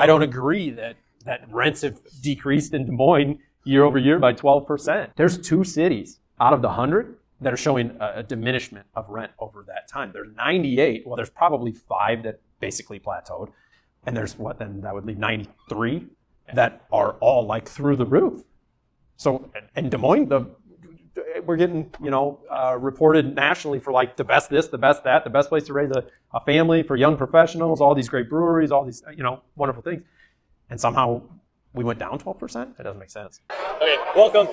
I don't agree that rents have decreased in Des Moines year over year by 12%. There's 2 cities out of the 100 that are showing a diminishment of rent over that time. There's 98. Well, there's probably 5 that basically plateaued. And there's then that would leave 93 that are all like through the roof. So in Des Moines, we're getting, reported nationally for like the best this, the best that, the best place to raise a family for young professionals, all these great breweries, all these, wonderful things. And somehow we went down 12%? That doesn't make sense. Okay, welcome.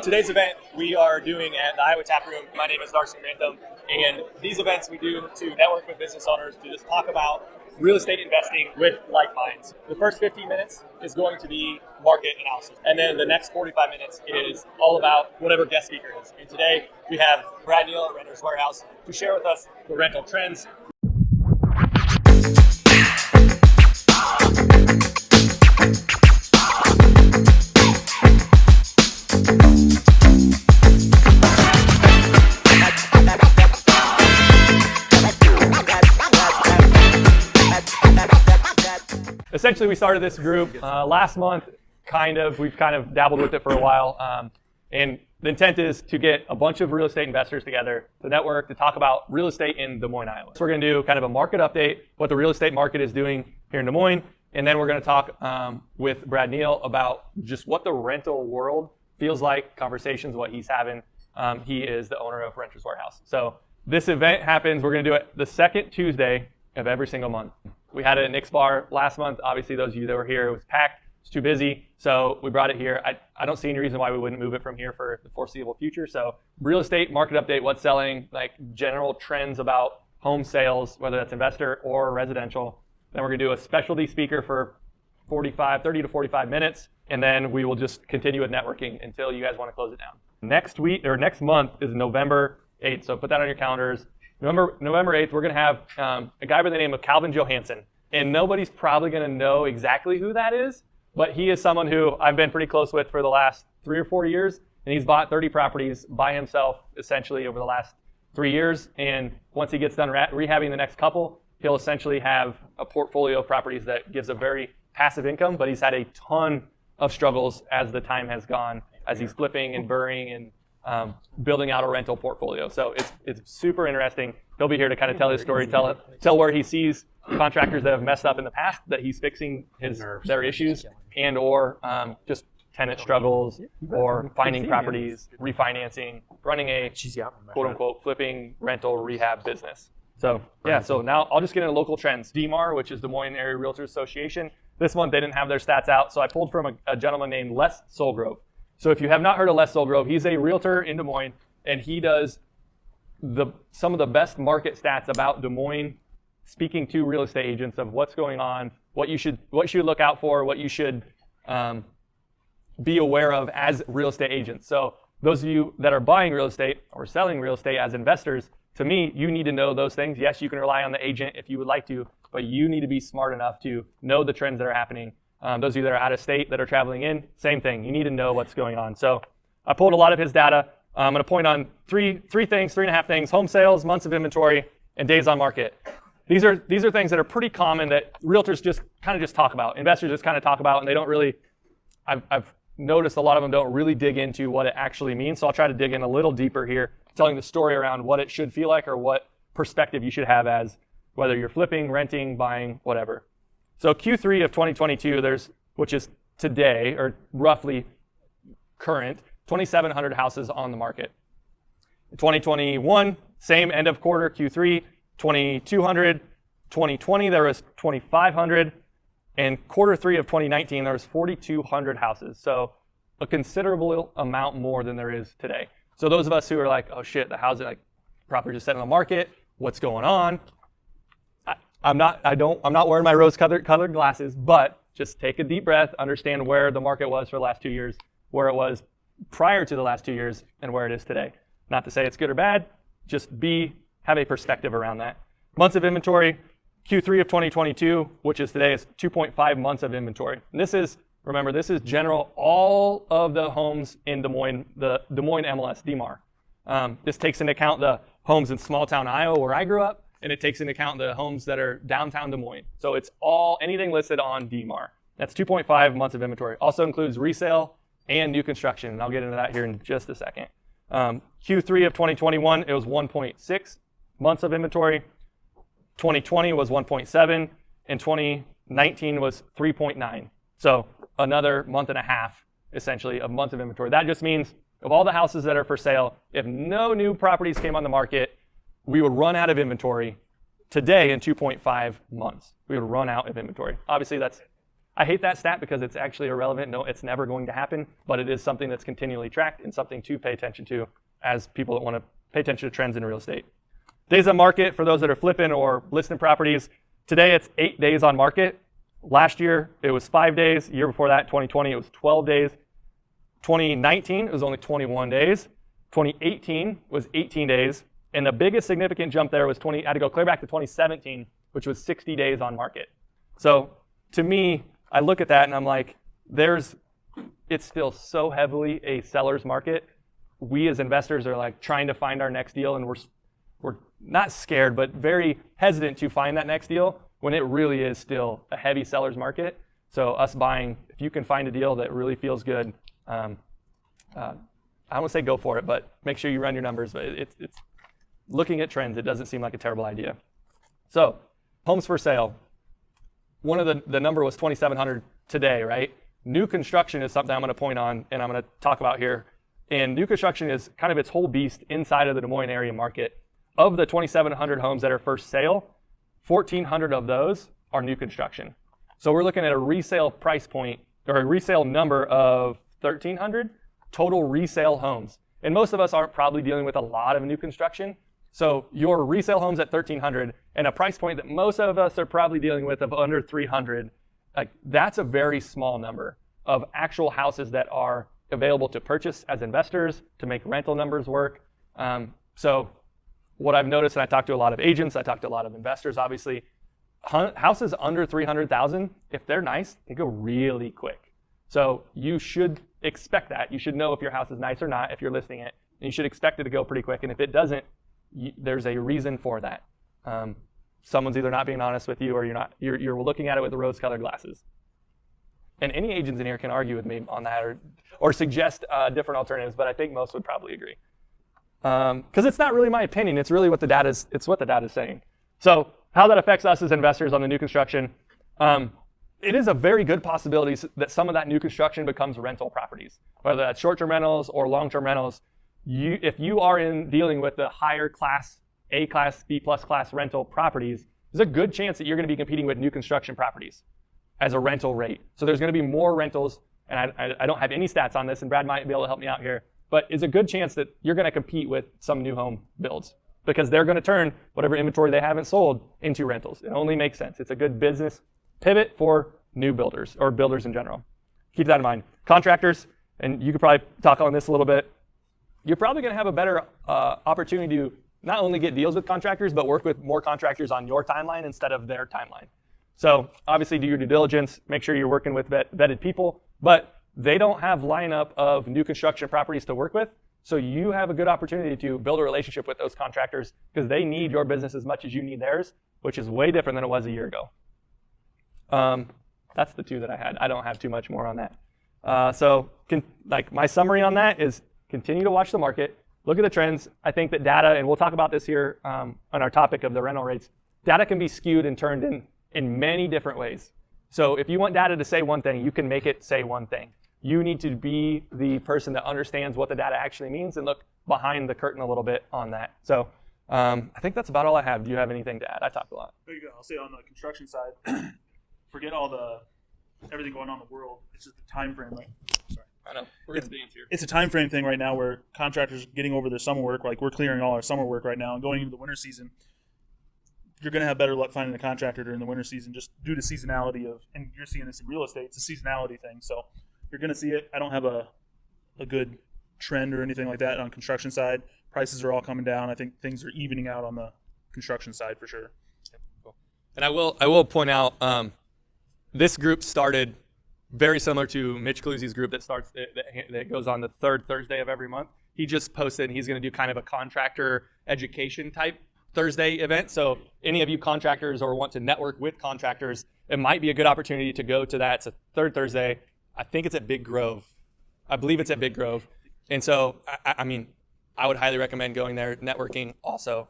Today's event we are doing at the Iowa Tap Room. My name is Darson Grantham, and these events we do to network with business owners to just talk about real estate investing with like minds. The first 15 minutes is going to be market analysis, and then the next 45 minutes is all about whatever guest speaker is. And today we have Brad Neal at Renters Warehouse to share with us the rental trends. Essentially, we started this group last month. We've kind of dabbled with it for a while. And the intent is to get a bunch of real estate investors together to network, to talk about real estate in Des Moines, Iowa. So we're going to do kind of a market update, what the real estate market is doing here in Des Moines. And then we're going to talk with Brad Neal about just what the rental world feels like, conversations, what he's having. He is the owner of Renters Warehouse. So this event happens, we're going to do it the second Tuesday of every single month. We had it at Nick's Bar last month. Obviously, those of you that were here, it was packed. It's too busy. So we brought it here. I don't see any reason why we wouldn't move it from here for the foreseeable future. So real estate market update, what's selling, like general trends about home sales, whether that's investor or residential. Then we're going to do a specialty speaker for 30 to 45 minutes. And then we will just continue with networking until you guys want to close it down. Next month is November 8th. So put that on your calendars. November 8th, we're going to have a guy by the name of Calvin Johansson. And nobody's probably going to know exactly who that is, but he is someone who I've been pretty close with for the last 3 or 4 years. And he's bought 30 properties by himself, essentially, over the last 3 years. And once he gets done rehabbing the next couple, he'll essentially have a portfolio of properties that gives a very passive income, but he's had a ton of struggles as the time has gone, as he's flipping and burring and building out a rental portfolio. So it's super interesting. He'll be here to kind of tell his story, tell where he sees contractors that have messed up in the past that he's fixing their issues, and or just tenant struggles, or finding properties, refinancing, running a quote unquote flipping rental rehab business. So yeah, so now I'll just get into local trends. DMAR, which is Des Moines Area Realtors Association. This month they didn't have their stats out, so I pulled from a gentleman named Les Solgrove. So if you have not heard of Les Solgrove, he's a realtor in Des Moines, and he does some of the best market stats about Des Moines, speaking to real estate agents of what's going on, what you should look out for, what you should be aware of as real estate agents. So those of you that are buying real estate or selling real estate as investors, to me, you need to know those things. Yes, you can rely on the agent if you would like to, but you need to be smart enough to know the trends that are happening. Those of you that are out of state that are traveling in, same thing. You need to know what's going on. So I pulled a lot of his data. I'm going to point on three and a half things: home sales, months of inventory, and days on market. These are things that are pretty common that realtors just talk about, investors just kind of talk about, and they don't really. I've noticed a lot of them don't really dig into what it actually means. So I'll try to dig in a little deeper here, telling the story around what it should feel like or what perspective you should have as whether you're flipping, renting, buying, whatever. So Q3 of 2022, which is today, or roughly current, 2,700 houses on the market. 2021, same end of quarter, Q3, 2,200. 2020, there was 2,500. And quarter 3 of 2019, there was 4,200 houses. So a considerable amount more than there is today. So those of us who are like, oh shit, the housing property just set on the market, what's going on? I'm not wearing my rose-colored glasses, but just take a deep breath, understand where the market was for the last 2 years, where it was prior to the last 2 years, and where it is today. Not to say it's good or bad, just have a perspective around that. Months of inventory, Q3 of 2022, which is today, is 2.5 months of inventory. And this is general, all of the homes in Des Moines, the Des Moines MLS, DMAR. This takes into account the homes in small town Iowa where I grew up, and it takes into account the homes that are downtown Des Moines. So it's anything listed on DMAR. That's 2.5 months of inventory. Also includes resale and new construction, and I'll get into that here in just a second. Q3 of 2021, it was 1.6 months of inventory. 2020 was 1.7, and 2019 was 3.9. So another month and a half, essentially, of months of inventory. That just means of all the houses that are for sale, if no new properties came on the market, we would run out of inventory today in 2.5 months. We would run out of inventory. Obviously, I hate that stat because it's actually irrelevant. No, it's never going to happen, but it is something that's continually tracked and something to pay attention to as people that want to pay attention to trends in real estate. Days on market for those that are flipping or listing properties. Today, it's 8 days on market. Last year, it was 5 days. The year before that, 2020, it was 12 days. 2019, it was only 21 days. 2018 was 18 days. And the biggest significant jump there was I had to go clear back to 2017, which was 60 days on market. So to me, I look at that and I'm like, it's still so heavily a seller's market. We as investors are like trying to find our next deal, and we're not scared, but very hesitant to find that next deal when it really is still a heavy seller's market. So us buying, if you can find a deal that really feels good, I don't want to say go for it, but make sure you run your numbers. But it's looking at trends, it doesn't seem like a terrible idea. So homes for sale. One of the number was 2,700 today, right? New construction is something I'm going to point on and I'm going to talk about here. And new construction is kind of its whole beast inside of the Des Moines area market. Of the 2,700 homes that are for sale, 1,400 of those are new construction. So we're looking at a resale price point, or a resale number of 1,300 total resale homes. And most of us aren't probably dealing with a lot of new construction. So your resale homes at 1,300 and a price point that most of us are probably dealing with of under 300, like that's a very small number of actual houses that are available to purchase as investors to make rental numbers work. So what I've noticed, and I talked to a lot of agents, I talked to a lot of investors, obviously, houses under 300,000, if they're nice, they go really quick. So you should expect that. You should know if your house is nice or not if you're listing it. And you should expect it to go pretty quick. And if it doesn't, there's a reason for that. Someone's either not being honest with you or you're looking at it with the rose-colored glasses. And any agents in here can argue with me on that or suggest different alternatives, but I think most would probably agree. Because it's not really my opinion, it's really what the data is saying. So how that affects us as investors on the new construction, it is a very good possibility that some of that new construction becomes rental properties, whether that's short-term rentals or long-term rentals. If you are dealing with the higher class, A class, B plus class rental properties, there's a good chance that you're going to be competing with new construction properties as a rental rate. So there's going to be more rentals, and I don't have any stats on this, and Brad might be able to help me out here, but it's a good chance that you're going to compete with some new home builds because they're going to turn whatever inventory they haven't sold into rentals. It only makes sense. It's a good business pivot for new builders or builders in general. Keep that in mind. Contractors, and you could probably talk on this a little bit, you're probably going to have a better opportunity to not only get deals with contractors, but work with more contractors on your timeline instead of their timeline. So obviously do your due diligence, make sure you're working with vetted people, but they don't have lineup of new construction properties to work with. So you have a good opportunity to build a relationship with those contractors because they need your business as much as you need theirs, which is way different than it was a year ago. That's the two that I had. I don't have too much more on that. So my summary on that is continue to watch the market, look at the trends. I think that data, and we'll talk about this here on our topic of the rental rates, data can be skewed and turned in many different ways. So if you want data to say one thing, you can make it say one thing. You need to be the person that understands what the data actually means and look behind the curtain a little bit on that. So I think that's about all I have. Do you have anything to add? I talked a lot. There you go. I'll say on the construction side, forget everything going on in the world. It's just the time frame, right? Sorry. I know. We're going to dance here. It's a time frame thing right now where contractors are getting over their summer work. Like we're clearing all our summer work right now and going into the winter season. You're going to have better luck finding a contractor during the winter season just due to seasonality and you're seeing this in real estate. It's a seasonality thing. So you're going to see it. I don't have a good trend or anything like that on construction side. Prices are all coming down. I think things are evening out on the construction side for sure. Cool. And I will point out this group started very similar to Mitch Cluzzi's group that goes on the third Thursday of every month. He just posted, and he's going to do kind of a contractor education type Thursday event. So any of you contractors or want to network with contractors, it might be a good opportunity to go to that. It's a third Thursday. I think it's at Big Grove. I believe it's at Big Grove. And so, I mean, I would highly recommend going there, networking also.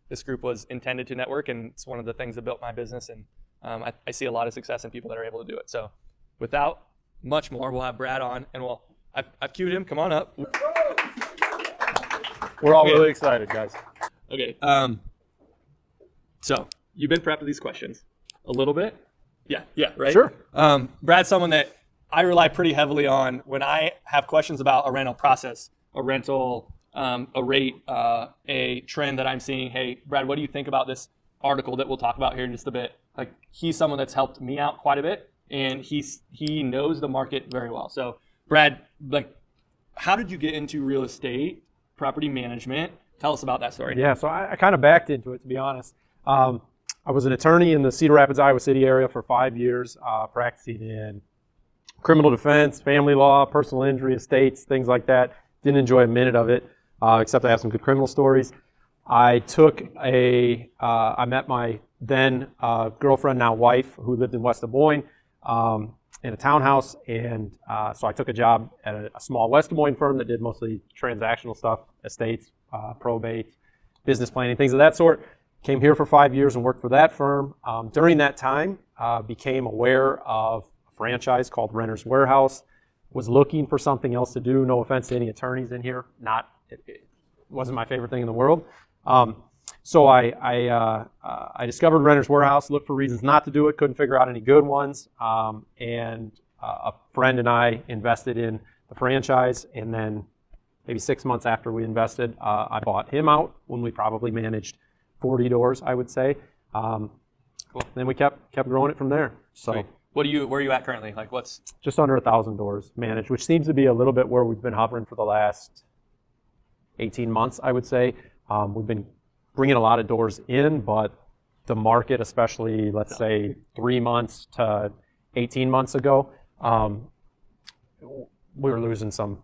This group was intended to network, and it's one of the things that built my business. And I see a lot of success in people that are able to do it. So without much more, we'll have Brad on, and I've queued him. Come on up. We're all really excited, guys. Okay. So you've been prepped with these questions a little bit. Yeah, right? Sure. Brad's someone that I rely pretty heavily on when I have questions about a rental process, a rental, a rate, a trend that I'm seeing. Hey, Brad, what do you think about this article that we'll talk about here in just a bit? Like, he's someone that's helped me out quite a bit, and he knows the market very well. So, Brad, like, how did you get into real estate, property management? Tell us about that story. Yeah, so I kind of backed into it, to be honest. I was an attorney in the Cedar Rapids, Iowa City area for 5 years, practicing in criminal defense, family law, personal injury, estates, things like that. Didn't enjoy a minute of it, except I have some good criminal stories. I met my then girlfriend, now wife, who lived in West Des Moines in a townhouse. And so I took a job at a small West Des Moines firm that did mostly transactional stuff, estates, probate, business planning, things of that sort. Came here for 5 years and worked for that firm. During that time, became aware of a franchise called Renters Warehouse. Was looking for something else to do. No offense to any attorneys in here. It wasn't my favorite thing in the world. So I discovered Renters Warehouse, looked for reasons not to do it, couldn't figure out any good ones. And a friend and I invested in the franchise, and then maybe 6 months after we invested, I bought him out when we probably managed 40 doors, I would say. Cool. Then we kept growing it from there. So. Sweet. Where are you at currently? Like, what's just under 1,000 doors managed, which seems to be a little bit where we've been hovering for the last 18 months, I would say. We've been bringing a lot of doors in, but the market, especially, let's say 3 months to 18 months ago, we were losing some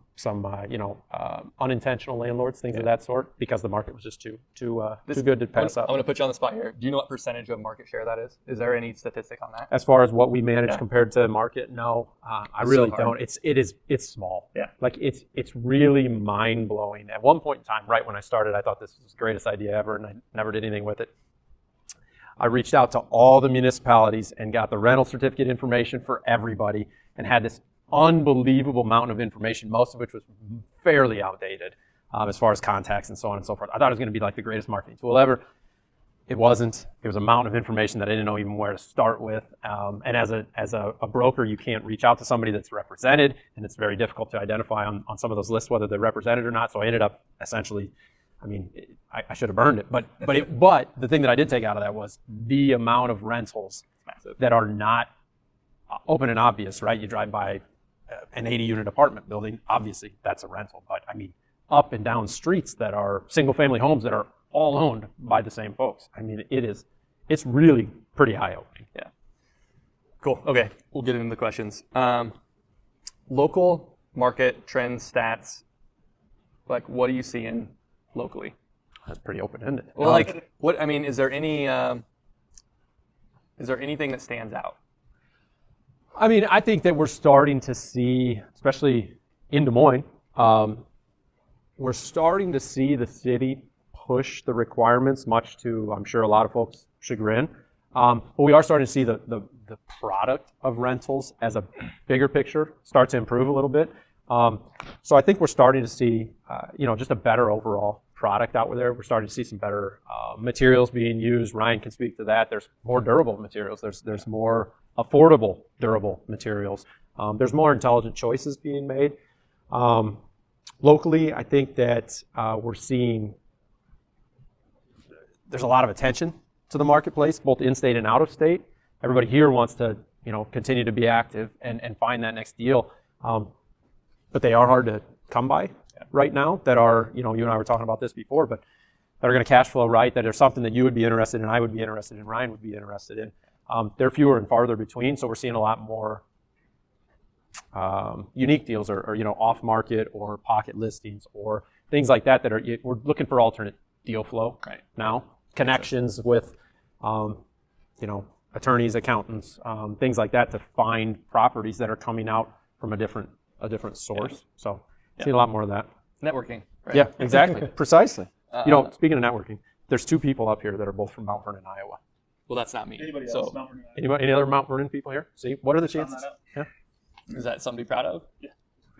unintentional landlords, things of that sort, because the market was just too good to pass up. I'm going to put you on the spot here. Do you know what percentage of market share that is? Is there any statistic on that? As far as what we manage compared to the market, no, I really don't. It's small. Yeah. Like it's really mind blowing. At one point in time, right when I started, I thought this was the greatest idea ever, and I never did anything with it. I reached out to all the municipalities and got the rental certificate information for everybody, and had this unbelievable mountain of information, most of which was fairly outdated as far as contacts and so on and so forth. I thought it was going to be like the greatest marketing tool ever. It wasn't. It was a mountain of information that I didn't know even where to start with. And as a broker, you can't reach out to somebody that's represented, and it's very difficult to identify on some of those lists whether they're represented or not. So I ended up essentially, I should have burned it. But the thing that I did take out of that was the amount of rentals that are not open and obvious, right? You drive by an 80-unit apartment building, obviously that's a rental. But up and down streets that are single-family homes that are all owned by the same folks. It's really pretty eye-opening. Yeah. Cool. Okay, we'll get into the questions. Local market trends, stats. Like, what are you seeing locally? That's pretty open-ended. Well, is there anything that stands out? I think that we're starting to see, especially in Des Moines, we're starting to see the city push the requirements, much to, I'm sure, a lot of folks' chagrin. But we are starting to see the product of rentals as a bigger picture start to improve a little bit. So I think we're starting to see, just a better overall product out there. We're starting to see some better materials being used. Ryan can speak to that. There's more durable materials. There's more affordable, durable materials. There's more intelligent choices being made. Locally, I think that we're seeing there's a lot of attention to the marketplace, both in-state and out-of-state. Everybody here wants to, continue to be active and find that next deal. But they are hard to come by right now that are, you and I were talking about this before, but that are going to cash flow right, that are something that you would be interested in, I would be interested in, Ryan would be interested in. They're fewer and farther between, so we're seeing a lot more unique deals or off-market or pocket listings or things like that are, we're looking for alternate deal flow now. connections with, attorneys, accountants, things like that to find properties that are coming out from a different source. So see a lot more of that. Networking. Right? Yeah, exactly. Precisely. Speaking of networking, there's 2 people up here that are both from Mount Vernon, Iowa. Well, that's not me. Anybody So, else? Mount Vernon? Any other Mount Vernon people here? See, what are the chances? Yeah, is that something to be proud of? Yeah.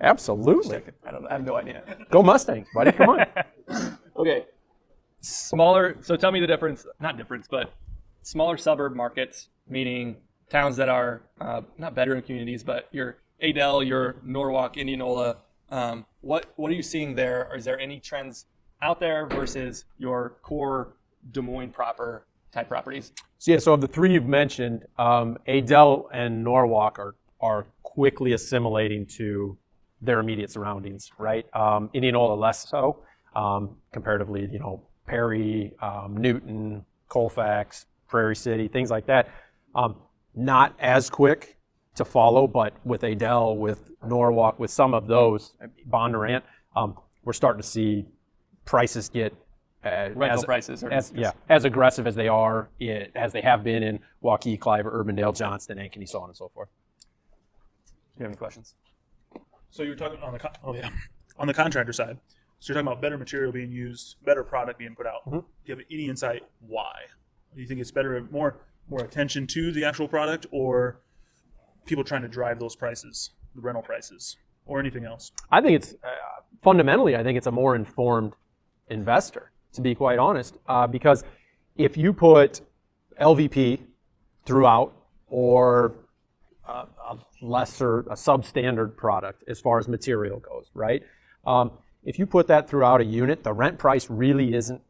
absolutely. I have no idea. Go Mustangs, buddy. Come on. Okay. Smaller. So tell me the difference. Not difference, but smaller suburb markets, meaning towns that are not bedroom communities, but your Adel, your Norwalk, Indianola. What are you seeing there? Or is there any trends out there versus your core Des Moines proper type properties? So of the 3 you've mentioned, Adel and Norwalk are quickly assimilating to their immediate surroundings, right? Indianola less so, comparatively, Perry, Newton, Colfax, Prairie City, things like that. Not as quick to follow, but with Adel, with Norwalk, with some of those, Bondurant, we're starting to see prices get Rental prices are as aggressive as they are, as they have been in Waukee, Clive, Urbandale, Johnston, Ankeny, so on and so forth. Do you have any questions? So you were talking on the contractor side. So you're talking about better material being used, better product being put out. Mm-hmm. Do you have any insight why? Do you think it's better, more attention to the actual product, or people trying to drive those prices, the rental prices, or anything else? I think it's fundamentally, I think it's a more informed investor, to be quite honest, because if you put LVP throughout or a substandard product as far as material goes, right? If you put that throughout a unit, the rent price really isn't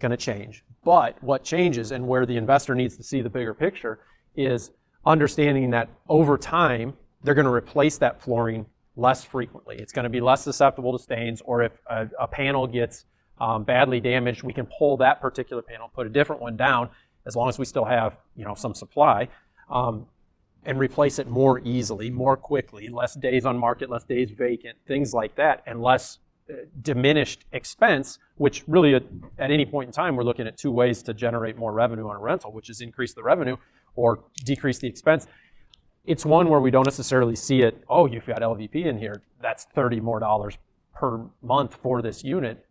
going to change. But what changes, and where the investor needs to see the bigger picture, is understanding that over time, they're going to replace that flooring less frequently. It's going to be less susceptible to stains, or if a panel gets badly damaged, we can pull that particular panel, put a different one down, as long as we still have some supply, and replace it more easily, more quickly, less days on market, less days vacant, things like that, and less diminished expense, which really at any point in time, we're looking at 2 ways to generate more revenue on a rental, which is increase the revenue or decrease the expense. It's one where we don't necessarily see it, oh, you've got LVP in here, that's $30 more per month for this unit.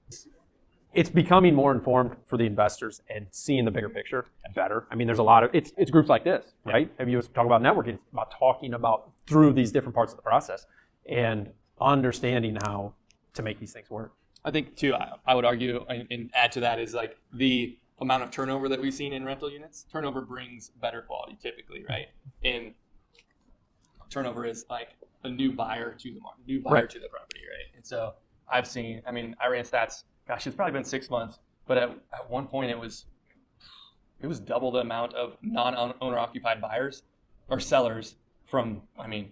It's becoming more informed for the investors and seeing the bigger picture better. I mean, there's a lot of, it's groups like this, right? If you talk about networking, it's about talking about through these different parts of the process and understanding how to make these things work. I think too, I would argue and add to that is like the amount of turnover that we've seen in rental units. Turnover brings better quality typically, right? And turnover is like a new buyer to the market, new buyer to the property, right? And so I've seen, I ran stats, gosh, it's probably been 6 months, but at one point it was double the amount of non-owner occupied buyers or sellers from,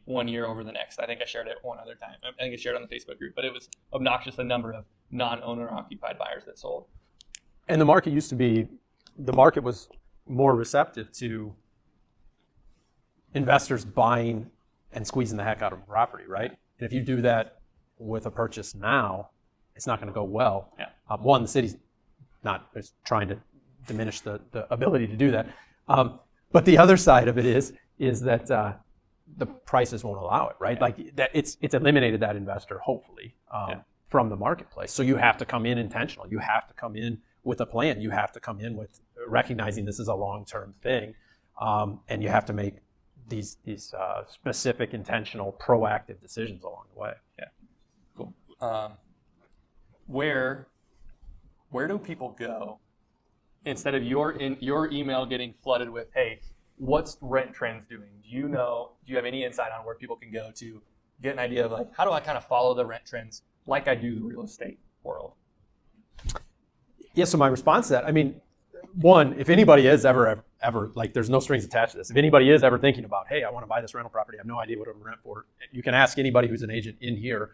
1 year over the next. I think I shared it one other time. I think I shared it on the Facebook group, but it was obnoxious the number of non-owner occupied buyers that sold. And the market was more receptive to investors buying and squeezing the heck out of a property, right? And if you do that with a purchase now, it's not going to go well. Yeah. One, the city's not trying to diminish the ability to do that. But the other side of it is that the prices won't allow it, right? Yeah. Like that, it's eliminated that investor, hopefully, from the marketplace. So you have to come in intentional. You have to come in with a plan. You have to come in with recognizing this is a long-term thing, and you have to make these specific, intentional, proactive decisions along the way. Yeah, cool. Where do people go instead of your email getting flooded with, hey, what's rent trends doing? Do you have any insight on where people can go to get an idea of like, how do I kind of follow the rent trends like I do the real estate world? Yeah, so my response to that, one, if anybody is ever, like there's no strings attached to this. If anybody is ever thinking about, hey, I want to buy this rental property, I have no idea what it would rent for, you can ask anybody who's an agent in here.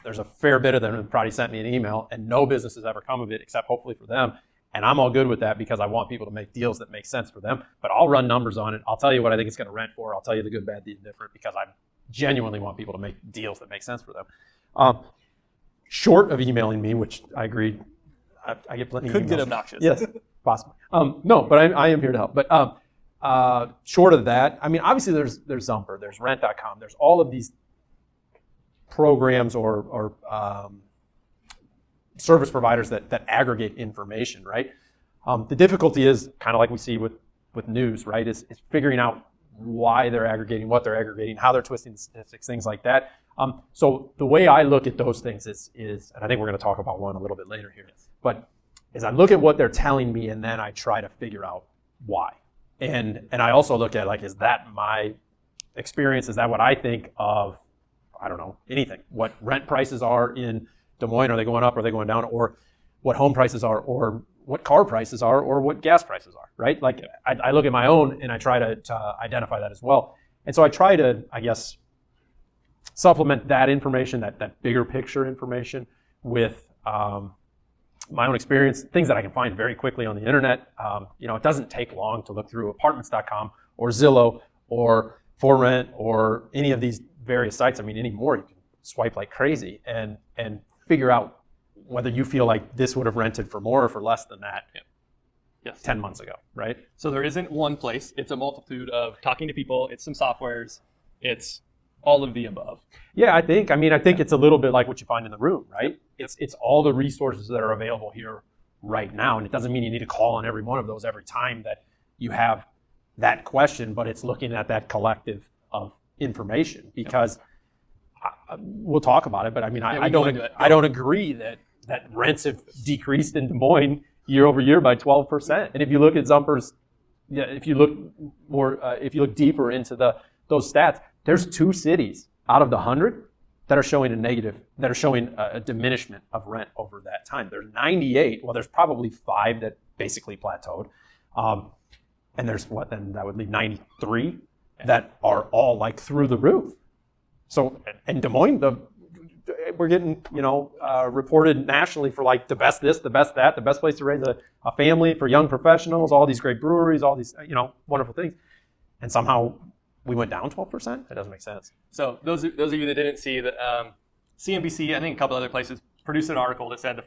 There's a fair bit of them who probably sent me an email, and no business has ever come of it except hopefully for them. And I'm all good with that because I want people to make deals that make sense for them. But I'll run numbers on it. I'll tell you what I think it's going to rent for. I'll tell you the good, bad, the indifferent, because I genuinely want people to make deals that make sense for them. Short of emailing me, which I agree, I get plenty of emails. Could get obnoxious. Yes. Possibly. No, but I am here to help. But short of that, I mean, obviously there's Zumper, there's Rent.com, there's all of these programs or service providers that aggregate information, right? The difficulty is kind of like we see with news, right? Is figuring out why they're aggregating, what they're aggregating, how they're twisting statistics, things like that. So the way I look at those things is, and I think we're going to talk about one a little bit later here, but is I look at what they're telling me and then I try to figure out why. And I also look at, like, is that my experience? Is that what I think of, I don't know, anything? What rent prices are in Des Moines, are they going up, are they going down? Or what home prices are, or what car prices are, or what gas prices are, right? Like, I look at my own and I try to identify that as well. And so I try to, I guess, supplement that information, that bigger picture information with my own experience, things that I can find very quickly on the internet. It doesn't take long to look through apartments.com or Zillow or For Rent or any of these various sites. I mean, anymore, you can swipe like crazy and figure out whether you feel like this would have rented for more or for less than that. Yes. 10 months ago, right? So there isn't one place. It's a multitude of talking to people. It's some softwares. It's all of the above. Yeah, I think it's a little bit like what you find in the room, right? It's all the resources that are available here right now. And it doesn't mean you need to call on every one of those every time that you have that question, but it's looking at that collective of information because we'll talk about it. But I mean, I don't agree that rents have decreased in Des Moines year over year by 12%. And if you look at Zumper's, if you look deeper into those stats, there's 2 cities out of the 100 that are showing a diminishment of rent over that time. There's 98. Well, there's probably 5 that basically plateaued. And there's then that would leave 93 that are all like through the roof. So in Des Moines, we're getting, reported nationally for like the best this, the best that, the best place to raise a family for young professionals, all these great breweries, all these, wonderful things. And somehow we went down 12%? That doesn't make sense. So those of you that didn't see that, CNBC, I think a couple other places, produced an article that said the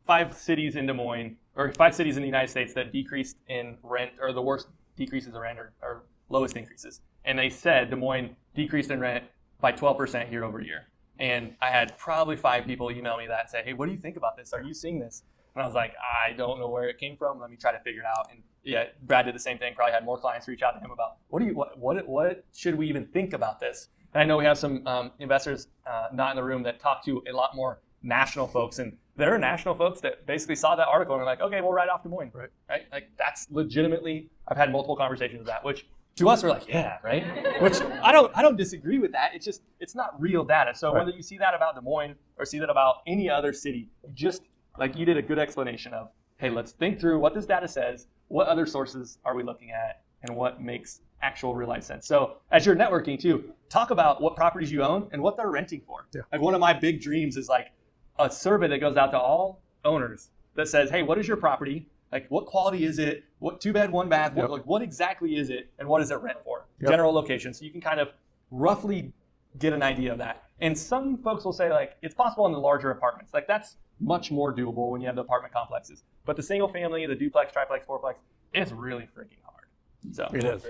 five cities in Des Moines, or 5 cities in the United States that decreased in rent, or the worst decreases in rent, or lowest increases. And they said Des Moines decreased in rent by 12% year over year. And I had probably 5 people email me that and say, hey, what do you think about this? Are you seeing this? And I was like, I don't know where it came from. Let me try to figure it out. And yeah, Brad did the same thing. Probably had more clients reach out to him about what should we even think about this? And I know we have some investors not in the room that talk to a lot more national folks. And there are national folks that basically saw that article and are like, okay, we'll write off Des Moines. Right? Like, that's legitimately, I've had multiple conversations with that, which to us, we're like, yeah, right? Which I don't disagree with that. It's not real data. So whether you see that about Des Moines or see that about any other city, just like you did a good explanation of, hey, let's think through what this data says, what other sources are we looking at, and what makes actual real life sense. So as you're networking too, talk about what properties you own and what they're renting for. Yeah. Like, one of my big dreams is like a survey that goes out to all owners that says, hey, what is your property? Like, what quality is it? What 2-bed, 1-bath? Yep. What exactly is it? And what does it rent for? Yep. General location. So you can kind of roughly get an idea of that. And some folks will say, like, it's possible in the larger apartments. Like, that's much more doable when you have the apartment complexes. But the single family, the duplex, triplex, fourplex, it's really freaking hard. So it is.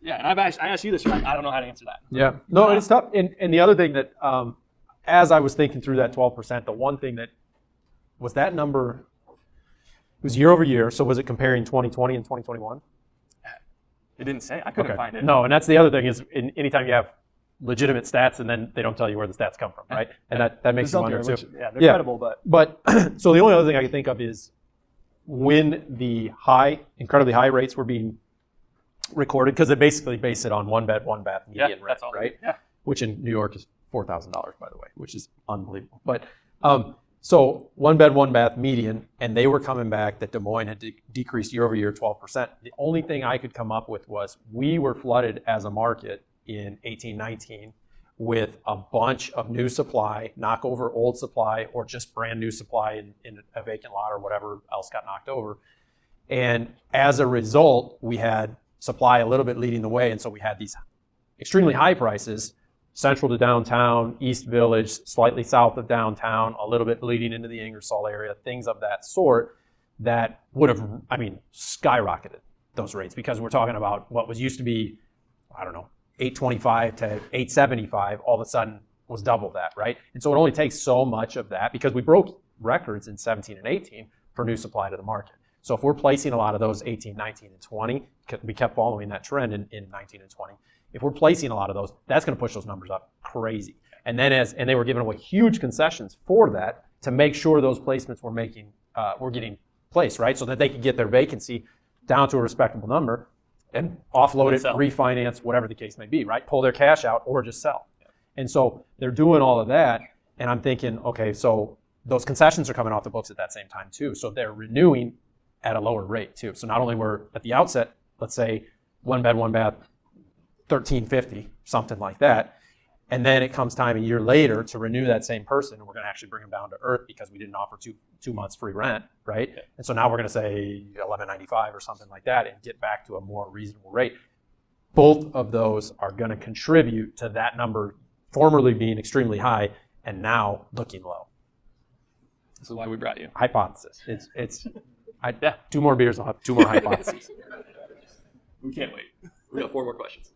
And I asked you this, you're like, I don't know how to answer that. Yeah. No, it's tough. And the other thing that, as I was thinking through that 12%, the one thing that was that number, it was year over year. So was it comparing 2020 and 2021? It didn't say. I couldn't find it. No, and that's the other thing is anytime you have legitimate stats and then they don't tell you where the stats come from, right? And that makes you wonder too. They're credible, but so the only other thing I can think of is when the incredibly high rates were being recorded, because they basically base it on 1-bed, 1-bath median rent, right? Yeah. Which in New York is $4,000, by the way, which is unbelievable. But so 1-bed, 1-bath median, and they were coming back that Des Moines had decreased year over year 12%. The only thing I could come up with was we were flooded as a market in 18-19 with a bunch of new supply, knock over old supply, or just brand new supply in a vacant lot or whatever else got knocked over. And as a result, we had supply a little bit leading the way, and so we had these extremely high prices, central to downtown, East Village, slightly south of downtown, a little bit bleeding into the Ingersoll area, things of that sort that would have, skyrocketed those rates, because we're talking about what was used to be, I don't know, 825 to 875, all of a sudden was double that, right? And so it only takes so much of that, because we broke records in 17 and 18 for new supply to the market. So if we're placing a lot of those 18, 19, and 20, we kept following that trend in 19 and 20. If we're placing a lot of those, that's going to push those numbers up crazy. And then and they were giving away huge concessions for that to make sure those placements were getting placed, right? So that they could get their vacancy down to a respectable number and offload it, refinance, whatever the case may be, right? Pull their cash out or just sell. And so they're doing all of that. And I'm thinking, okay, so those concessions are coming off the books at that same time too. So they're renewing at a lower rate too. So not only were at the outset, let's say one bed, one bath, $1,350, something like that. And then it comes time a year later to renew that same person, and we're going to actually bring them down to earth because we didn't offer two months free rent, right? Okay. And so now we're going to say $1,195 or something like that and get back to a more reasonable rate. Both of those are going to contribute to that number formerly being extremely high and now looking low. This is why we brought you. Hypothesis. Two more beers, I'll have two more hypotheses. We can't wait. We got 4 more questions.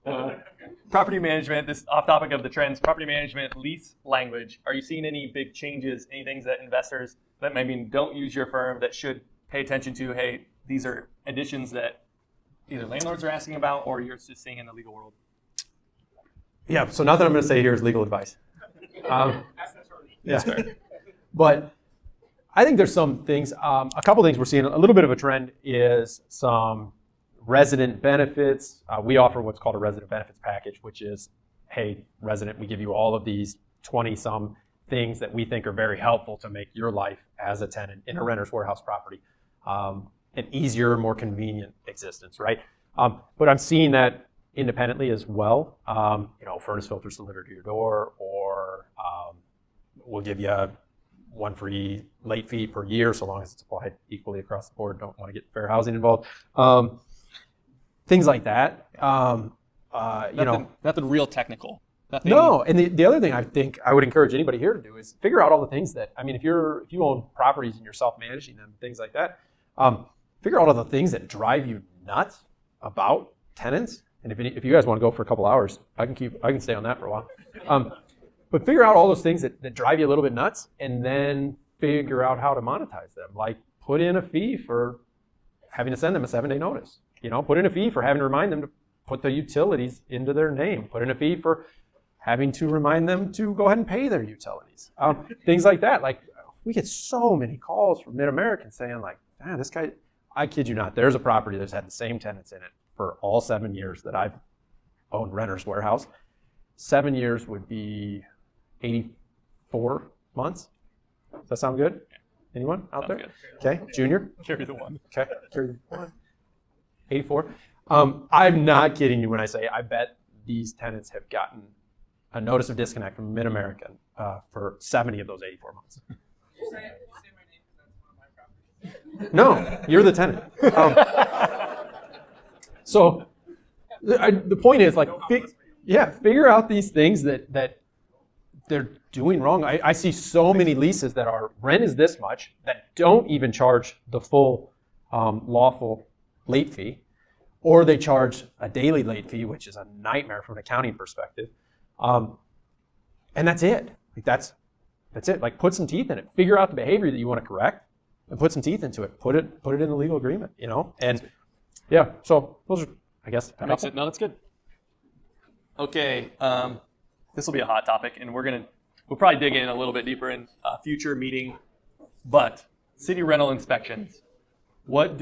Property management, this off topic of the trends, property management, lease language. Are you seeing any big changes, any things that investors that maybe don't use your firm that should pay attention to? Hey, these are additions that either landlords are asking about or you're just seeing in the legal world. Yeah, so nothing I'm going to say here is legal advice. Yeah. But I think there's some things, a couple things we're seeing. A little bit of a trend is some resident benefits. We offer what's called a resident benefits package, which is, hey, resident, we give you all of these 20-some things that we think are very helpful to make your life as a tenant in a renter's warehouse property an easier, more convenient existence, right? But I'm seeing that independently as well. Furnace filters delivered to your door, or we'll give you one free late fee per year, so long as it's applied equally across the board. Don't want to get fair housing involved. Things like that. Nothing real technical. Nothing. No, and the other thing I think I would encourage anybody here to do is figure out all the things that, if you own properties and you're self-managing them, things like that, figure out all the things that drive you nuts about tenants. And if you guys want to go for a couple hours, I can stay on that for a while. But figure out all those things that drive you a little bit nuts, and then figure out how to monetize them. Like put in a fee for having to send them a 7-day notice. Put in a fee for having to remind them to put the utilities into their name. Put in a fee for having to remind them to go ahead and pay their utilities. Things like that. Like, we get so many calls from Mid-American saying, like, this guy, I kid you not, there's a property that's had the same tenants in it for all 7 years that I've owned Renter's Warehouse. 7 years would be 84 months. Does that sound good? Anyone out there? Good. Okay, Junior? Carry the one. Okay, carry the one. 84. I'm not kidding you when I say I bet these tenants have gotten a notice of disconnect from Mid-American for 70 of those 84 months. You say my name because that's one of my properties. No, you're the tenant. So the point is, like, figure out these things that they're doing wrong. I see so many leases that are rent is this much that don't even charge the full lawful late fee, or they charge a daily late fee, which is a nightmare from an accounting perspective. And that's it. Like that's it. Like, put some teeth in it. Figure out the behavior that you want to correct, and put some teeth into it. Put it in the legal agreement. And yeah. So those are, I guess, that makes it. No, that's good. Okay. This will be a hot topic, and we'll probably dig in a little bit deeper in a future meeting. But city rental inspections. What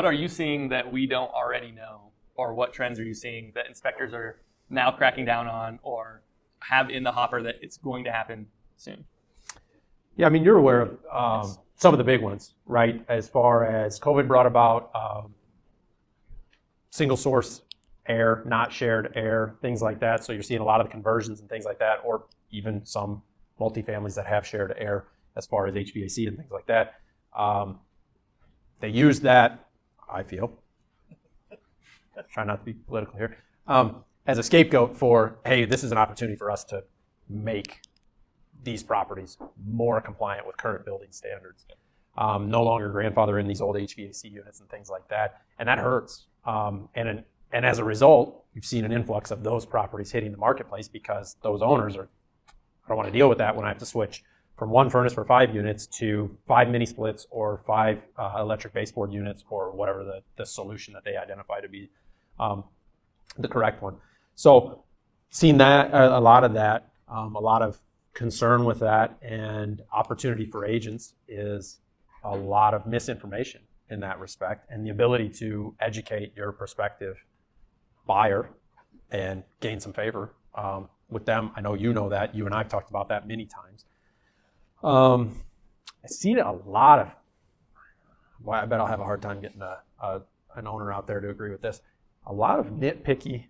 are you seeing that we don't already know, or what trends are you seeing that inspectors are now cracking down on, or have in the hopper that it's going to happen soon? Yeah, you're aware of some of the big ones, right? As far as COVID brought about single source air, not shared air, things like that. So you're seeing a lot of the conversions and things like that, or even some multifamilies that have shared air as far as HVAC and things like that. They use that, I feel, try not to be political here, as a scapegoat for, hey, this is an opportunity for us to make these properties more compliant with current building standards. no longer grandfather in these old HVAC units and things like that, and that hurts. And as a result, you've seen an influx of those properties hitting the marketplace because those owners are, I don't want to deal with that when I have to switch from one furnace for 5 units to 5 mini splits or 5 electric baseboard units or whatever the solution that they identify to be the correct one. So seen that, a lot of that, a lot of concern with that, and opportunity for agents is a lot of misinformation in that respect, and the ability to educate your prospective buyer and gain some favor with them. I know you know that. You and I have talked about that many times. I've seen a lot of, well, I bet I'll have a hard time getting an owner out there to agree with this, a lot of nitpicky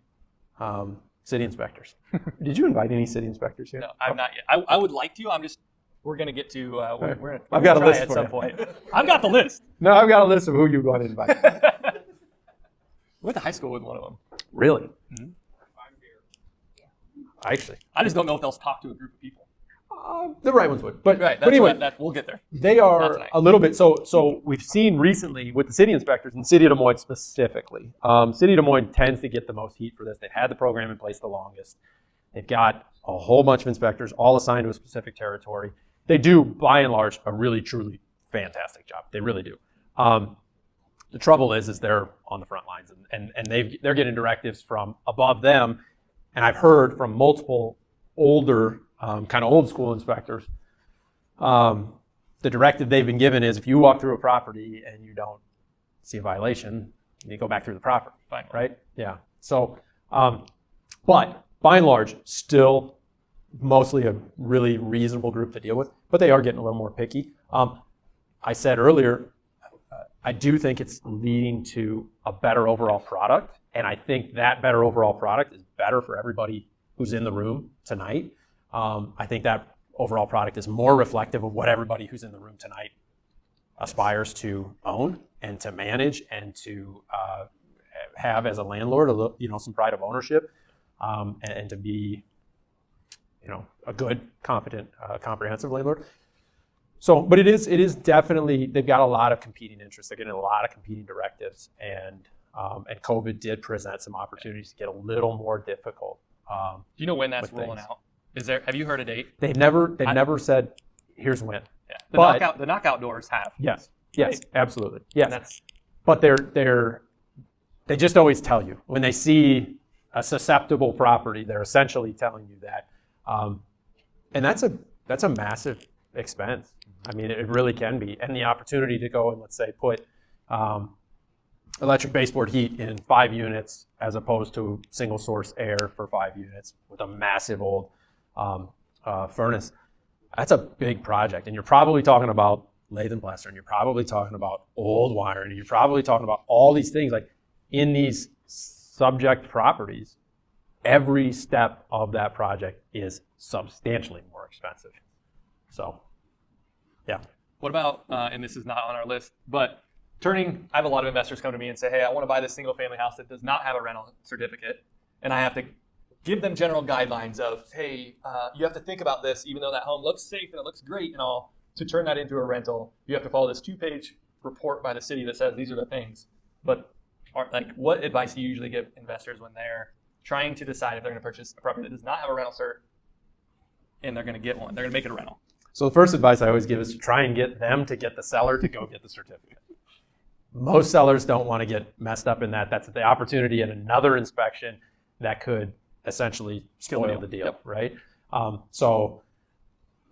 city inspectors. Did you invite any city inspectors here? No, I've not yet. I would like to. We're going to get to, I've got a list at for some you. point. I've got the list. No, I've got a list of who you want to invite. Went to high school with one of them. Really? Actually, I just don't know if they'll talk to a group of people. the right ones would. But, Right. but anyway, We'll get there. they Not are tonight. a little bit. So we've seen recently with the city inspectors in the city of Des Moines specifically. City of Des Moines tends to get the most heat for this. They've had the program in place the longest. They've got a whole bunch of inspectors, all assigned to a specific territory. They do, by and large, a really, truly fantastic job. They really do. The trouble is they're on the front lines, and they're getting directives from above them. And I've heard from multiple older, kind of old school inspectors, the directive they've been given is if you walk through a property and you don't see a violation, you go back through the property. Fine. Right? Yeah. So, but by and large, still mostly a really reasonable group to deal with, but they are getting a little more picky. I said earlier, I do think it's leading to a better overall product, and I think that better overall product is better for everybody who's in the room tonight. I think that overall product is more reflective of what everybody who's in the room tonight aspires to own and to manage and to have as a landlord, some pride of ownership, and to be, a good, competent, comprehensive landlord. So, but it is definitely, they've got a lot of competing interests. They're getting a lot of competing directives, and COVID did present some opportunities to get a little more difficult. Do you know when that's with rolling things. out? Have you heard a date? They've never said, here's when. Yeah. But- The knockout doors have. Yes, Right. absolutely. Yes. And that's But they just always tell you when they see a susceptible property, they're essentially telling you that, and that's a massive expense. I mean, it really can be, and the opportunity to go and let's say put electric baseboard heat in 5 units as opposed to single source air for 5 units with a massive old furnace. That's a big project, and you're probably talking about lathe and plaster, and you're probably talking about old wiring, and you're probably talking about all these things like in these subject properties. Every step of that project is substantially more expensive. So, yeah. What about, and this is not on our list, but I have a lot of investors come to me and say, hey, I want to buy this single family house that does not have a rental certificate. And I have to give them general guidelines of, hey, you have to think about this, even though that home looks safe and it looks great and all, to turn that into a rental, you have to follow this 2-page report by the city that says these are the things. But what advice do you usually give investors when they're trying to decide if they're going to purchase a property that does not have a rental cert and they're going to get one? They're going to make it a rental. So the first advice I always give is to try and get them to get the seller to go get the certificate. Most sellers don't want to get messed up in that. That's the opportunity in another inspection that could essentially spoil the deal, Yep. right? So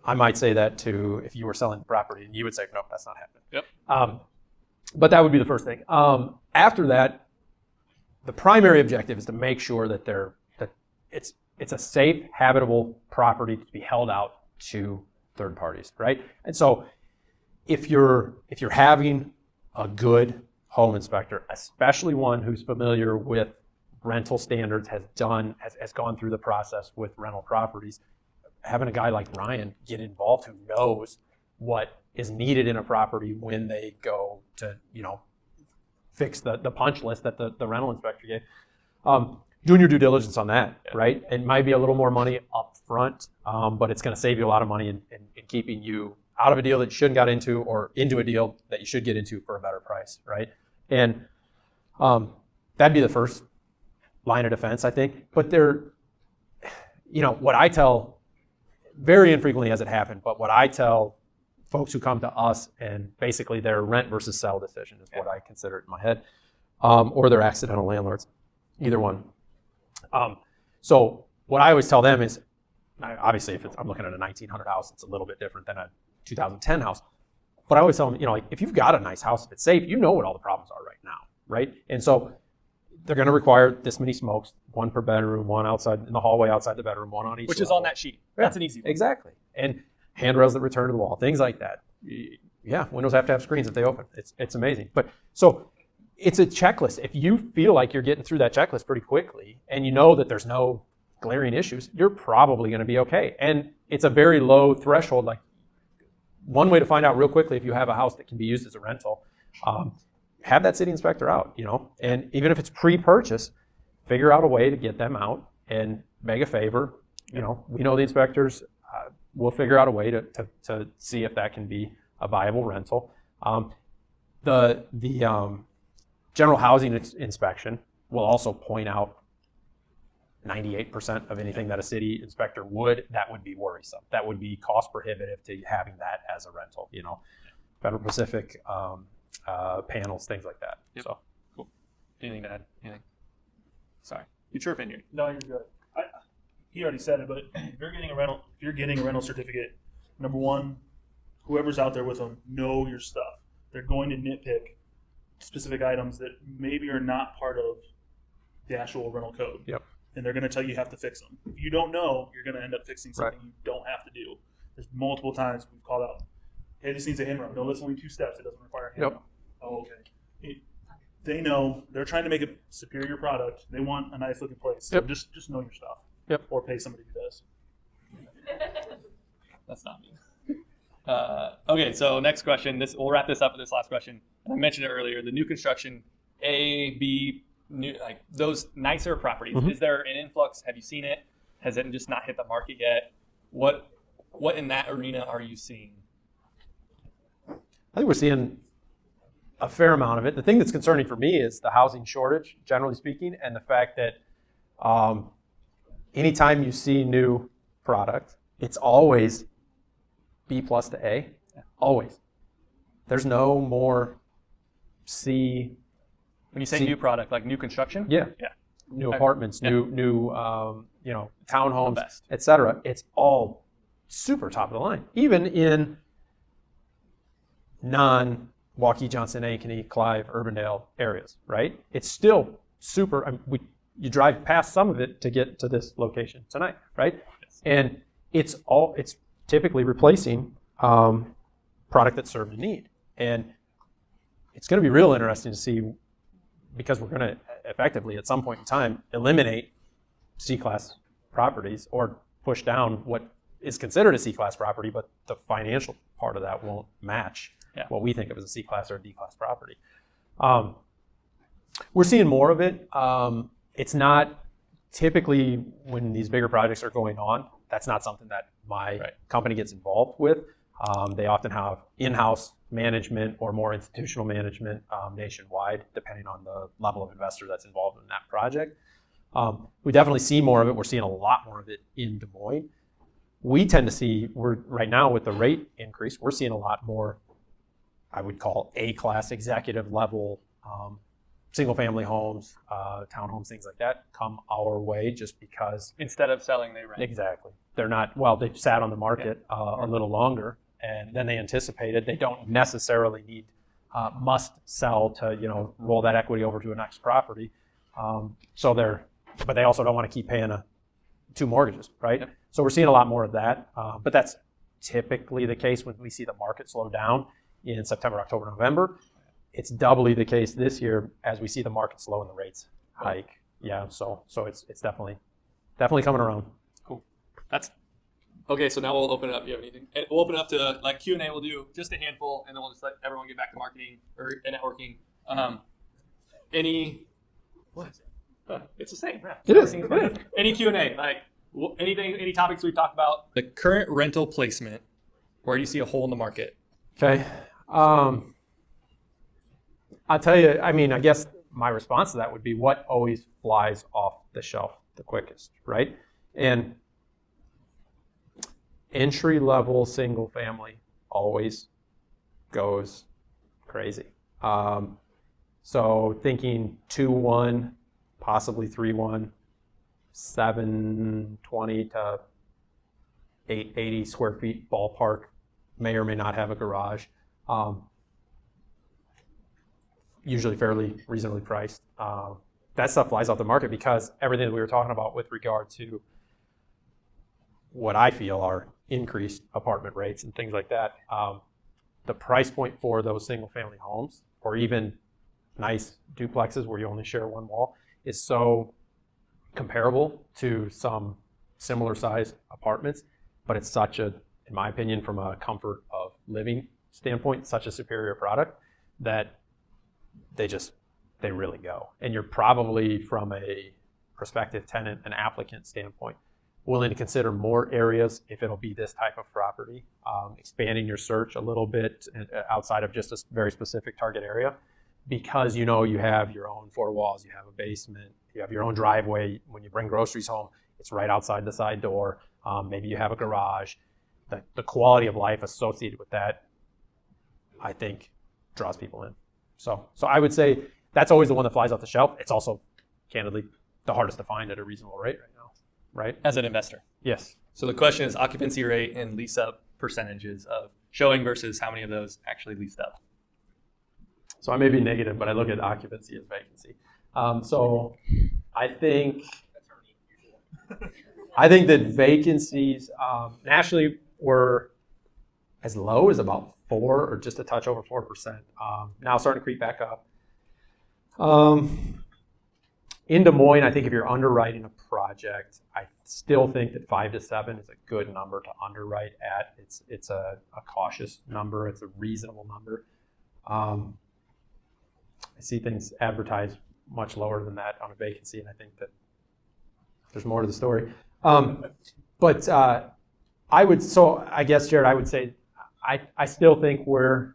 I might say that to if you were selling the property, and you would say, no, that's not happening. Yep. But that would be the first thing. After that, the primary objective is to make sure that it's a safe, habitable property to be held out to third parties, right? And so if you're having a good home inspector, especially one who's familiar with rental standards, has gone through the process with rental properties, having a guy like Ryan get involved who knows what is needed in a property when they go to, fix the punch list that the rental inspector gave. Doing your due diligence on that, right? It might be a little more money up front, but it's going to save you a lot of money in keeping you out of a deal that you shouldn't got into or into a deal that you should get into for a better price, right? And that'd be the first line of defense, I think. But what I tell, very infrequently has it happened, but what I tell folks who come to us and basically their rent versus sell decision is what I consider it in my head, or their accidental landlords, either one. So what I always tell them is, obviously if I'm looking at a 1900 house, it's a little bit different than a 2010 house. But I always tell them, like if you've got a nice house, if it's safe, you know what all the problems are right now, right? And so they're going to require this many smokes, one per bedroom, one outside in the hallway outside the bedroom, one on each Which level. is on that sheet. That's an easy one. Exactly. And handrails that return to the wall, things like that. Yeah, windows have to have screens if they open. It's amazing. But so it's a checklist. If you feel like you're getting through that checklist pretty quickly and you know that there's no glaring issues, you're probably going to be okay. And it's a very low threshold. Like one way to find out real quickly if you have a house that can be used as a rental, have that city inspector out, and even if it's pre-purchase, figure out a way to get them out and beg a favor. We know the inspectors. We'll figure out a way to see if that can be a viable rental. The general housing inspection will also point out 98% of anything that a city inspector that would be worrisome. That would be cost prohibitive to having that as a rental. Federal Pacific panels, things like that. Yep. So cool. Anything to add? Anything? Sorry, you chirping here. No, you're good. He already said it, but if you're getting a rental certificate, number one, whoever's out there with them, know your stuff. They're going to nitpick specific items that maybe are not part of the actual rental code. Yep. And they're going to tell you have to fix them. If you don't know, you're going to end up fixing something you don't have to do. There's multiple times we've called out, hey, this needs a hand run. No, that's only 2 steps. It doesn't require a hand run. Oh, okay. They know they're trying to make a superior product. They want a nice looking place. So just know your stuff. Yep. Or pay somebody who does. That's not me. Okay, so next question. We'll wrap this up with this last question. I mentioned it earlier. The new construction, A, B, like those nicer properties. Mm-hmm. Is there an influx? Have you seen it? Has it just not hit the market yet? What in that arena are you seeing? I think we're seeing a fair amount of it. The thing that's concerning for me is the housing shortage, generally speaking, and the fact that anytime you see new product, it's always B plus to A. Always. There's no more C. When you say new product, like new construction? Yeah. New apartments, new townhomes, etc. It's all super top of the line. Even in non-Waukee, Johnson, Ankeny, Clive, Urbandale areas, right? It's still super. You drive past some of it to get to this location tonight, right? Yes. And it's typically replacing product that served a need. And it's going to be real interesting to see, because we're going to effectively at some point in time eliminate C-class properties or push down what is considered a C-class property, but the financial part of that won't match what we think of as a C-class or a D-class property. We're seeing more of it. It's not typically when these bigger projects are going on. That's not something that my company gets involved with. They often have in-house management or more institutional management nationwide, depending on the level of investor that's involved in that project. We definitely see more of it. We're seeing a lot more of it in Des Moines. We tend to see, right now with the rate increase, we're seeing a lot more, I would call A-class executive level single-family homes, townhomes, things like that come our way just because. Instead of selling, they rent. Exactly. They're not, they've sat on the market a little longer, and then they anticipated. They don't necessarily need must sell to roll that equity over to a next property. But they also don't want to keep paying 2 mortgages, right? Yep. So we're seeing a lot more of that. But that's typically the case when we see the market slow down in September, October, November. It's doubly the case this year as we see the market slow and the rates hike. Yeah, so it's definitely coming around. Cool. That's okay. So now we'll open it up. Do you have anything? And we'll open it up to like Q&A. We'll do just a handful, and then we'll just let everyone get back to marketing or networking. It's the same. Yeah. It is. Any Q&A? Like anything? Any topics we've talked about? The current rental placement Where do you see a hole in the market? Okay. I'll tell you, I mean, I guess my response to that would be what always flies off the shelf the quickest, right? And entry-level single family always goes crazy. So thinking 2-1, possibly 3-1, 720 to 880 square feet ballpark, may or may not have a garage. Usually fairly reasonably priced. That stuff flies off the market because everything that we were talking about with regard to what I feel are increased apartment rates and things like that. The price point for those single family homes or even nice duplexes where you only share one wall is so comparable to some similar sized apartments, but it's such a, in my opinion, from a comfort of living standpoint, such a superior product that they really go. And you're probably, from a prospective tenant and applicant standpoint, willing to consider more areas if it'll be this type of property, expanding your search a little bit outside of just a very specific target area, because you know you have your own four walls, you have a basement, you have your own driveway. When you bring groceries home, it's right outside the side door. Maybe you have a garage. The quality of life associated with that, I think, draws people in. So I would say that's always the one that flies off the shelf. It's also, candidly, the hardest to find at a reasonable rate right now, right? As an investor. Yes. So the question is occupancy rate and lease up percentages of showing versus how many of those actually leased up. So I may be negative, but I look at occupancy as vacancy. So I think that vacancies nationally were as low as about 4 or just a touch over 4%. Now starting to creep back up. In Des Moines, I think if you're underwriting a project, I still think that 5 to 7 is a good number to underwrite at. It's a cautious number. It's a reasonable number. I see things advertised much lower than that on a vacancy, and I think that there's more to the story. But I guess, Jared, I would say I still think we're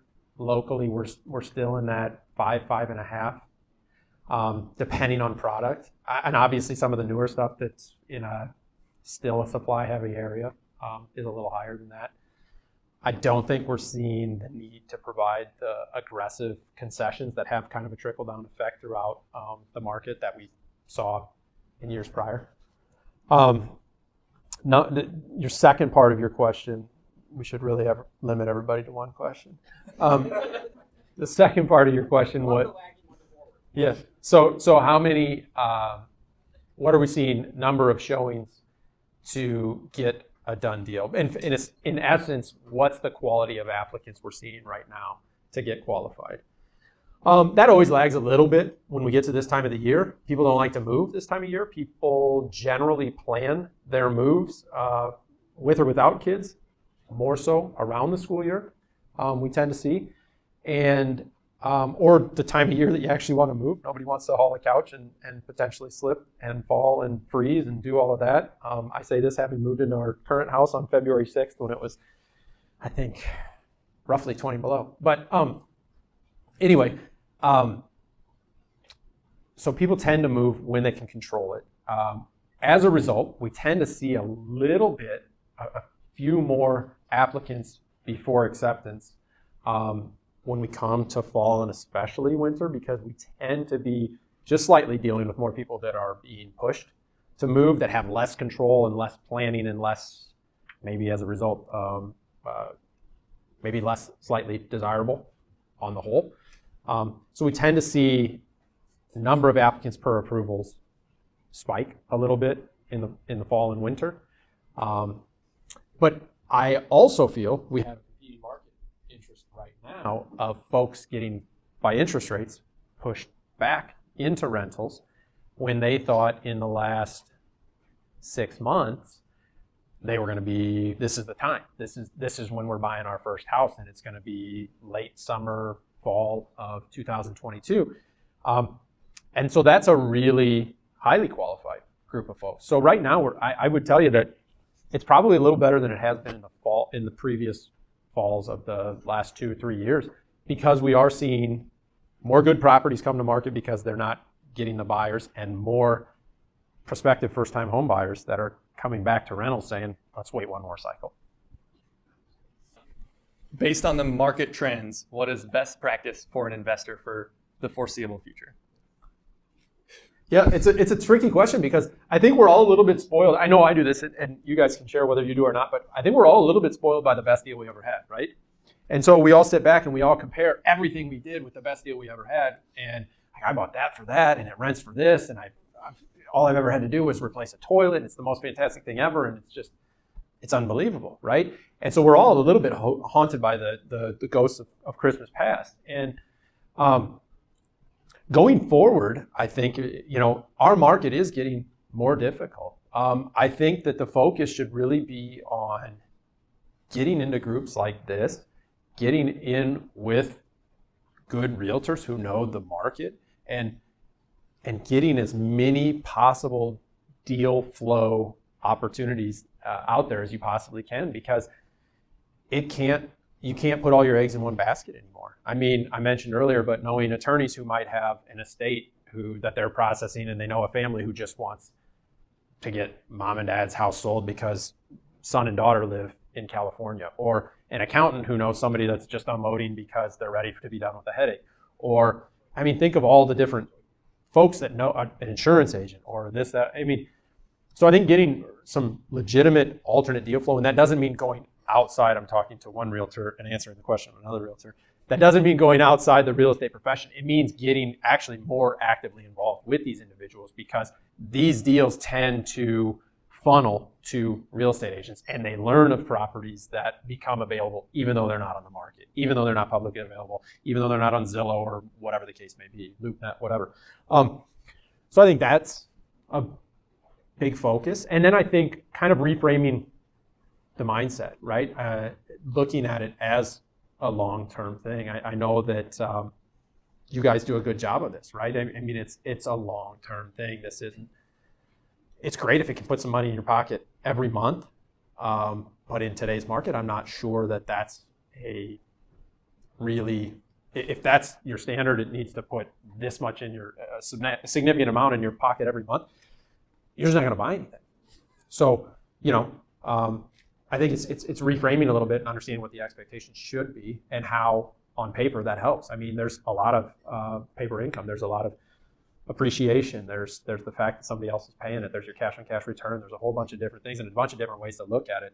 still in that 5.5, depending on product. And obviously some of the newer stuff that's in still a supply heavy area is a little higher than that. I don't think we're seeing the need to provide the aggressive concessions that have kind of a trickle down effect throughout the market that we saw in years prior. Your second part of your question, we should really limit everybody to one question. The second part of your question, yes. So how many, what are we seeing number of showings to get a done deal? And in essence, what's the quality of applicants we're seeing right now to get qualified? That always lags a little bit when we get to this time of the year. People don't like to move this time of year. People generally plan their moves with or without kids, more so around the school year, we tend to see. And or the time of year that you actually want to move. Nobody wants to haul a couch and potentially slip and fall and freeze and do all of that. I say this having moved into our current house on February 6th when it was, I think, roughly 20 below. But anyway, so people tend to move when they can control it. As a result, we tend to see a few more applicants before acceptance when we come to fall and especially winter, because we tend to be just slightly dealing with more people that are being pushed to move, that have less control and less planning and less, maybe as a result, maybe less slightly desirable on the whole. So we tend to see the number of applicants per approvals spike a little bit in the fall and winter. But I also feel we have competing market interest right now of folks getting, by interest rates, pushed back into rentals when they thought in the last 6 months they were going to be, this is the time. This is when we're buying our first house, and it's going to be late summer, fall of 2022. And so that's a really highly qualified group of folks. So right now, I would tell you that it's probably a little better than it has been in the previous falls of the last 2-3 years, because we are seeing more good properties come to market because they're not getting the buyers, and more prospective first-time home buyers that are coming back to rentals saying, let's wait one more cycle. Based on the market trends, what is best practice for an investor for the foreseeable future? Yeah, it's a tricky question, because I think we're all a little bit spoiled. I know I do this, and you guys can share whether you do or not, but I think we're all a little bit spoiled by the best deal we ever had, right? And so we all sit back and we all compare everything we did with the best deal we ever had. And I bought that for that, and it rents for this, and all I've ever had to do was replace a toilet, and it's the most fantastic thing ever, and it's unbelievable, right? And so we're all a little bit haunted by the ghosts of Christmas past. And going forward, I think, our market is getting more difficult. I think that the focus should really be on getting into groups like this, getting in with good realtors who know the market, and getting as many possible deal flow opportunities out there as you possibly can, because you can't put all your eggs in one basket anymore. I mean, I mentioned earlier, but knowing attorneys who might have an estate that they're processing, and they know a family who just wants to get mom and dad's house sold because son and daughter live in California, or an accountant who knows somebody that's just unloading because they're ready to be done with the headache. Or, I mean, think of all the different folks that know an insurance agent or this, that. I mean, so I think getting some legitimate alternate deal flow, and that doesn't mean going outside. I'm talking to one realtor and answering the question of another realtor. That doesn't mean going outside the real estate profession. It means getting actually more actively involved with these individuals, because these deals tend to funnel to real estate agents, and they learn of properties that become available even though they're not on the market, even though they're not publicly available, even though they're not on Zillow or whatever the case may be, LoopNet, whatever. So I think that's a big focus. And then I think kind of reframing the mindset, right? Looking at it as a long-term thing. I know that you guys do a good job of this, right? I mean, it's a long-term thing. It's great if it can put some money in your pocket every month, but in today's market, I'm not sure that that's if that's your standard, it needs to put this much in a significant amount in your pocket every month. You're just not going to buy anything. So, I think it's reframing a little bit and understanding what the expectations should be and how on paper that helps. I mean, there's a lot of paper income. There's a lot of appreciation. There's the fact that somebody else is paying it. There's your cash on cash return. There's a whole bunch of different things and a bunch of different ways to look at it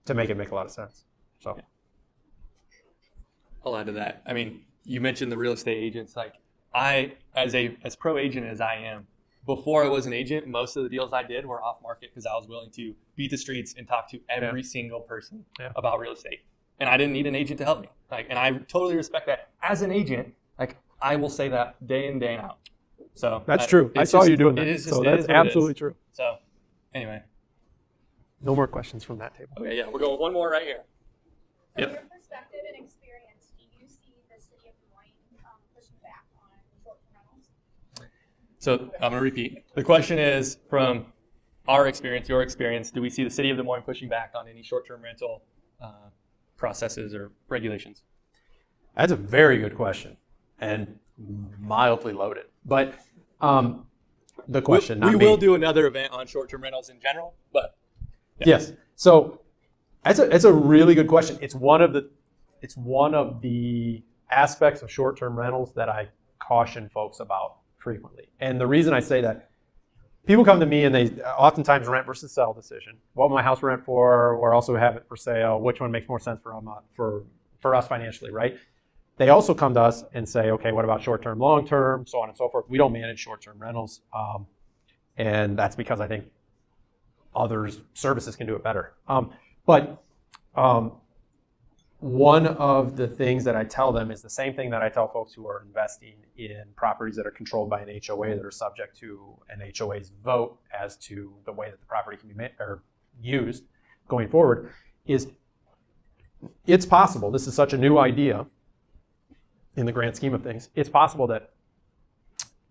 to make it make a lot of sense. So I'll add to that. I mean, you mentioned the real estate agents. Like, I, as pro agent as I am, before I was an agent, most of the deals I did were off market because I was willing to beat the streets and talk to every single person about real estate. And I didn't need an agent to help me. And I totally respect that. As an agent, I will say that day in, day out. So that's true. I saw you doing that. So that's absolutely true. So anyway. No more questions from that table. Okay, yeah, we're going one more right here. From your perspective and experience, do you see the city of Des Moines pushing back on short-term rentals? So I'm going to repeat. The question is, from our experience, your experience, do we see the city of Des Moines pushing back on any short-term rental processes or regulations? That's a very good question and mildly loaded. But the question, we will do another event on short-term rentals in general, but yes. So it's a really good question. It's one of the aspects of short-term rentals that I caution folks about frequently. And the reason I say that, people come to me and they oftentimes rent versus sell decision. What will my house rent for? Or also have it for sale? Which one makes more sense for us financially, right? They also come to us and say, okay, what about short-term, long-term, so on and so forth. We don't manage short-term rentals. And that's because I think others services can do it better. But one of the things that I tell them is the same thing that I tell folks who are investing in properties that are controlled by an HOA that are subject to an HOA's vote as to the way that the property can be used going forward, is it's possible, this is such a new idea in the grand scheme of things, it's possible that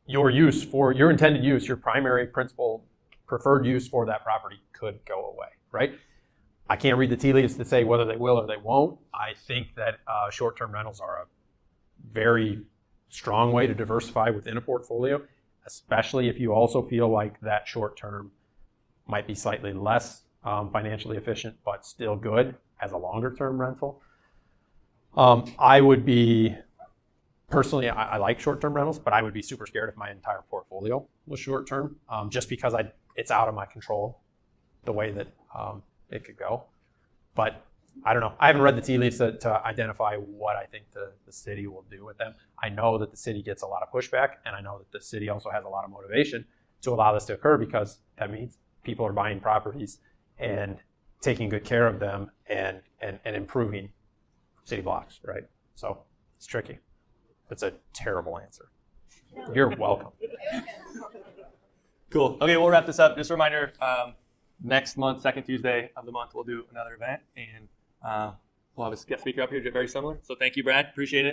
your intended use, your primary principal preferred use for that property could go away, right? I can't read the tea leaves to say whether they will or they won't. I think that short-term rentals are a very strong way to diversify within a portfolio, especially if you also feel like that short-term might be slightly less financially efficient, but still good as a longer-term rental. I would be, personally, I like short-term rentals, but I would be super scared if my entire portfolio was short-term, just because it's out of my control the way that it could go. But I don't know. I haven't read the tea leaves to identify what I think the city will do with them. I know that the city gets a lot of pushback, and I know that the city also has a lot of motivation to allow this to occur, because that means people are buying properties and taking good care of them and improving city blocks, right? So it's tricky. It's a terrible answer. You're welcome. Cool. Okay, we'll wrap this up. Just a reminder, next month, second Tuesday of the month, we'll do another event, and we'll have a guest speaker up here very similar. So thank you, Brad. Appreciate it.